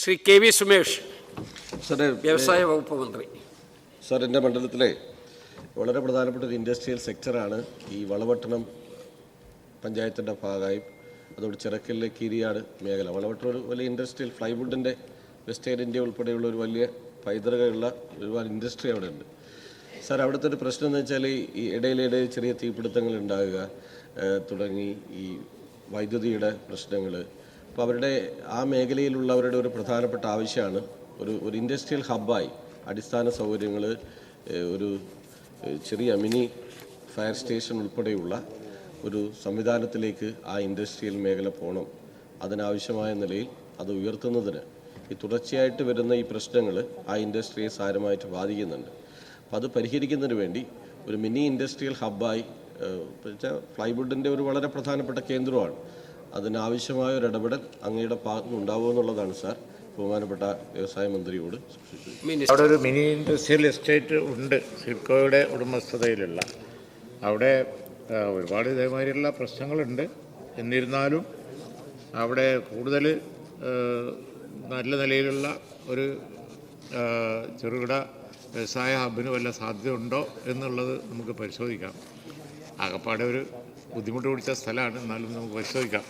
Shri K V Sumesh, സാറേ, വ്യവസായ വകുപ്പ് മന്ത്രി. സാർ, എൻ്റെ മണ്ഡലത്തിലെ വളരെ പ്രധാനപ്പെട്ട ഒരു ഇൻഡസ്ട്രിയൽ സെക്ടറാണ് ഈ വളപട്ടണം പഞ്ചായത്തിൻ്റെ ഭാഗമായി. അതോട് ചിറക്കലിലെ കീരിയാട് മേഖല. വളപട്ടണം ഒരു വലിയ ഇൻഡസ്ട്രിയൽ ഫ്ലൈവുഡിൻ്റെ വെസ്റ്റേൺ ഇന്ത്യ ഉൾപ്പെടെയുള്ള ഒരു വലിയ പൈതൃകമുള്ള ഒരുപാട് ഇൻഡസ്ട്രി അവിടെ ഉണ്ട്. സാർ, അവിടുത്തെ ഒരു പ്രശ്നം എന്ന് വെച്ചാൽ ഈ ഇടയിലിടെ ചെറിയ തീപിടുത്തങ്ങൾ ഉണ്ടാകുക തുടങ്ങി ഈ വൈദ്യുതിയുടെ പ്രശ്നങ്ങൾ. അപ്പോൾ അവരുടെ ആ മേഖലയിലുള്ളവരുടെ ഒരു പ്രധാനപ്പെട്ട ആവശ്യമാണ് ഒരു ഇൻഡസ്ട്രിയൽ ഹബ്ബായി അടിസ്ഥാന സൗകര്യങ്ങൾ, ഒരു ചെറിയ മിനി ഫയർ സ്റ്റേഷൻ ഉൾപ്പെടെയുള്ള ഒരു സംവിധാനത്തിലേക്ക് ആ ഇൻഡസ്ട്രിയൽ മേഖല പോകണം. അതിനാവശ്യമായ നിലയിൽ അത് ഉയർത്തുന്നതിന് ഈ തുടർച്ചയായിട്ട് വരുന്ന ഈ പ്രശ്നങ്ങൾ ആ ഇൻഡസ്ട്രിയെ സാരമായിട്ട് ബാധിക്കുന്നുണ്ട്. അപ്പോൾ അത് പരിഹരിക്കുന്നതിന് വേണ്ടി ഒരു മിനി ഇൻഡസ്ട്രിയൽ ഹബ്ബായി ഫ്ലൈവുഡിൻ്റെ ഒരു വളരെ പ്രധാനപ്പെട്ട കേന്ദ്രമാണ്. അതിനാവശ്യമായ ഒരു ഇടപെടൽ അങ്ങയുടെ ഭാഗത്തുനിന്ന് ഉണ്ടാവുമെന്നുള്ളതാണ് സാർ ബഹുമാനപ്പെട്ട വ്യവസായ മന്ത്രിയോട്. അവിടെ ഒരു മിനി ഇൻഡസ്ട്രിയൽ എസ്റ്റേറ്റ് ഉണ്ട്, സിഡ്കോയുടെ ഉടമസ്ഥതയിലുള്ള. അവിടെ ഒരുപാട് ഇതേമാതിരിയുള്ള പ്രശ്നങ്ങളുണ്ട്. എന്നിരുന്നാലും അവിടെ കൂടുതൽ നല്ല നിലയിലുള്ള ഒരു ചെറുകിട വ്യവസായ ഹബിന് വല്ല സാധ്യതയുണ്ടോ എന്നുള്ളത് നമുക്ക് പരിശോധിക്കാം. ആകപ്പാടെ ഒരു ബുദ്ധിമുട്ട് പിടിച്ച സ്ഥലമാണ്, എന്നാലും നമുക്ക് പരിശോധിക്കാം.